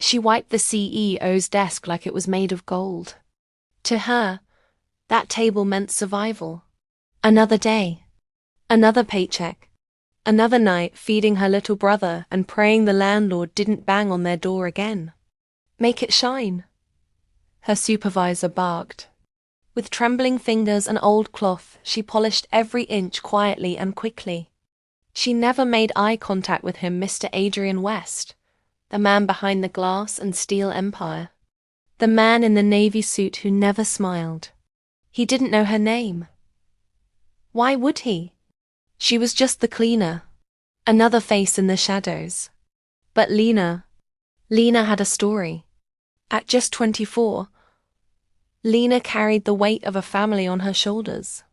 She wiped the CEO's desk like it was made of gold. To her, that table meant survival. Another day, another paycheck, another night feeding her little brother and praying the landlord didn't bang on their door again. Make it shine, her supervisor barked. With trembling fingers and old cloth, she polished every inch quietly and quickly. She never made eye contact with him, Mr. Adrian West, the man behind the glass and steel empire. The man in the navy suit who never smiled. He didn't know her name. Why would he? She was just the cleaner, another face in the shadows. But Lena had a story. At just 24, Lena carried the weight of a family on her shoulders.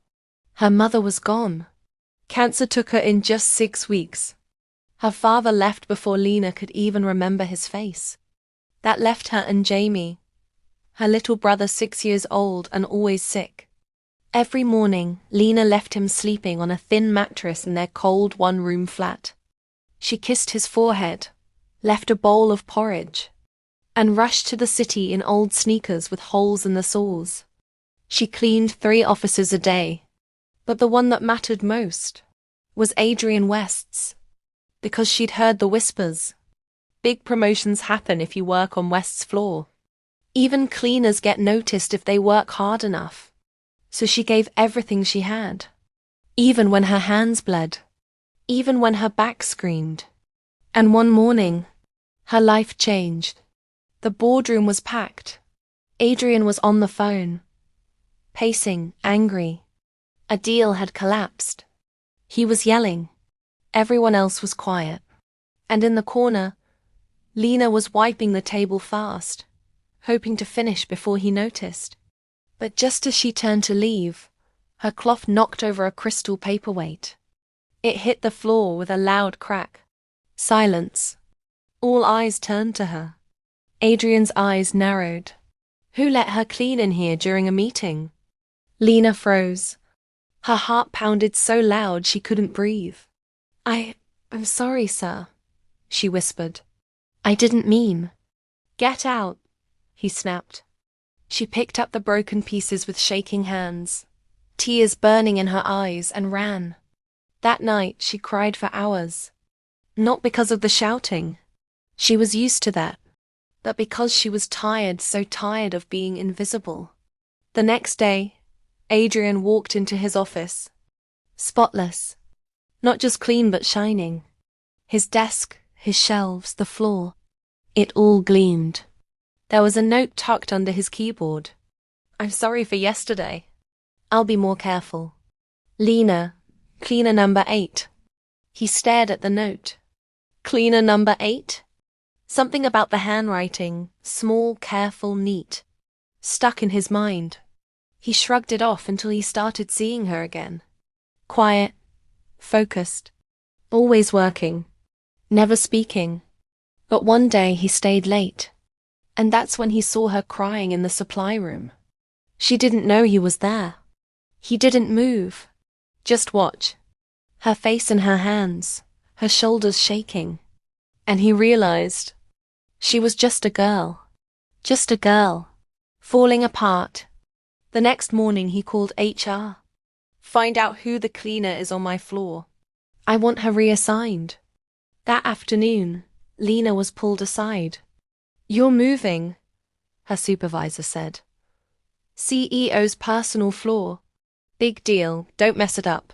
Her mother was gone. Cancer took her in just 6 weeks. Her father left before Lena could even remember his face. That left her and Jamie, her little brother 6 years old and always sick. Every morning, Lena left him sleeping on a thin mattress in their cold one-room flat. She kissed his forehead, left a bowl of porridge, and rushed to the city in old sneakers with holes in the soles. She cleaned 3 offices a day, but the one that mattered most was Adrian West's, because she'd heard the whispers. Big promotions happen if you work on West's floor. Even cleaners get noticed if they work hard enough. So she gave everything she had, even when her hands bled, even when her back screamed. And one morning, her life changed. The boardroom was packed. Adrian was on the phone, pacing, angry. A deal had collapsed. He was yelling. Everyone else was quiet. And in the corner, Lena was wiping the table fast, hoping to finish before he noticed. But just as she turned to leave, her cloth knocked over a crystal paperweight. It hit the floor with a loud crack. Silence. All eyes turned to her. Adrian's eyes narrowed. Who let her clean in here during a meeting? Lena froze. Her heart pounded so loud she couldn't breathe. I'm sorry, sir, she whispered. I didn't mean. Get out, he snapped. She picked up the broken pieces with shaking hands, tears burning in her eyes, and ran. That night she cried for hours. Not because of the shouting. She was used to that. But because she was tired, so tired of being invisible. The next day, Adrian walked into his office. Spotless. Not just clean but shining. His desk, his shelves, the floor. It all gleamed. There was a note tucked under his keyboard. I'm sorry for yesterday. I'll be more careful. Lena, cleaner number 8. He stared at the note. Cleaner number 8? Something about the handwriting, small, careful, neat, stuck in his mind. He shrugged it off until he started seeing her again. Quiet, focused, always working, never speaking. But one day he stayed late, and that's when he saw her crying in the supply room. She didn't know he was there. He didn't move, just watch. Her face in her hands, her shoulders shaking. And he realized she was just a girl, falling apart. The next morning he called HR. Find out who the cleaner is on my floor. I want her reassigned. That afternoon, Lena was pulled aside. You're moving, her supervisor said. CEO's personal floor. Big deal, don't mess it up.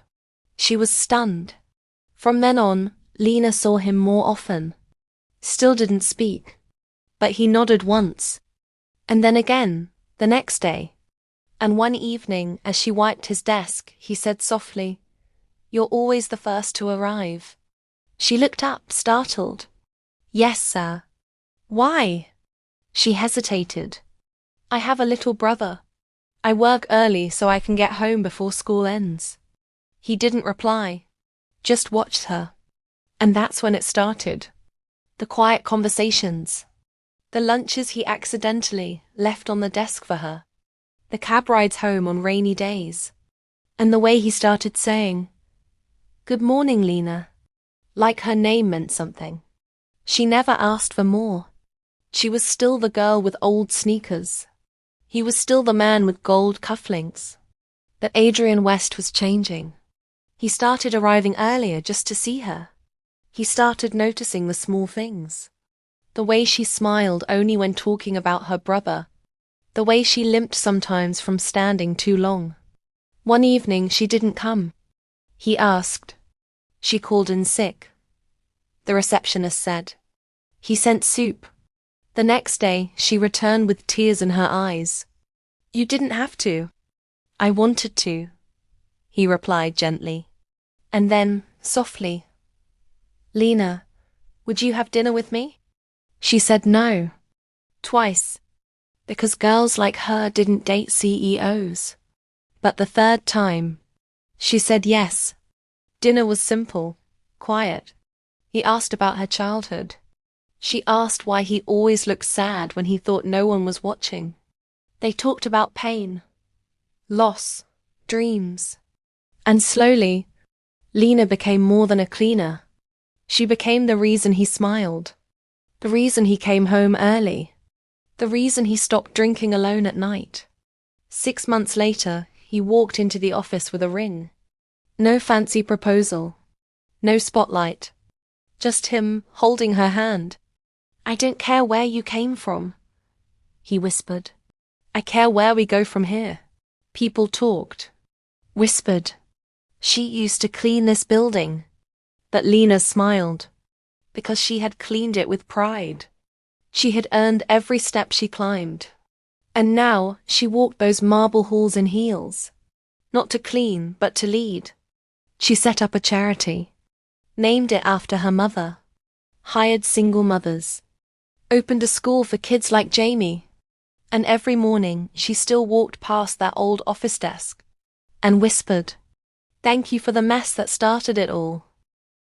She was stunned. From then on, Lena saw him more often. Still didn't speak, but he nodded once, and then again, the next day. And one evening, as she wiped his desk, he said softly, You're always the first to arrive. She looked up, startled. Yes, sir. Why? She hesitated. I have a little brother. I work early so I can get home before school ends. He didn't reply, just watched her. And that's when it started. The quiet conversations. The lunches he accidentally left on the desk for her. The cab rides home on rainy days. And the way he started saying, Good morning, Lena. Like her name meant something. She never asked for more. She was still the girl with old sneakers. He was still the man with gold cufflinks. But Adrian West was changing. He started arriving earlier just to see her. He started noticing the small things. The way she smiled only when talking about her brother. The way she limped sometimes from standing too long. One evening she didn't come. He asked. She called in sick. The receptionist said. He sent soup. The next day she returned with tears in her eyes. You didn't have to. I wanted to, he replied gently. And then, softly, Lena, would you have dinner with me? She said no. Twice. Because girls like her didn't date CEOs. But the third time, she said yes. Dinner was simple, quiet. He asked about her childhood. She asked why he always looked sad when he thought no one was watching. They talked about pain, loss, dreams. And slowly, Lena became more than a cleaner. She became the reason he smiled. The reason he came home early. The reason he stopped drinking alone at night. 6 months later, he walked into the office with a ring. No fancy proposal. No spotlight. Just him holding her hand. I don't care where you came from, he whispered. I care where we go from here. People talked. Whispered. She used to clean this building. But Lena smiled. Because she had cleaned it with pride. She had earned every step she climbed. And now she walked those marble halls in heels. Not to clean, but to lead. She set up a charity. Named it after her mother. Hired single mothers. Opened a school for kids like Jamie. And every morning she still walked past that old office desk. And whispered, thank you for the mess that started it all.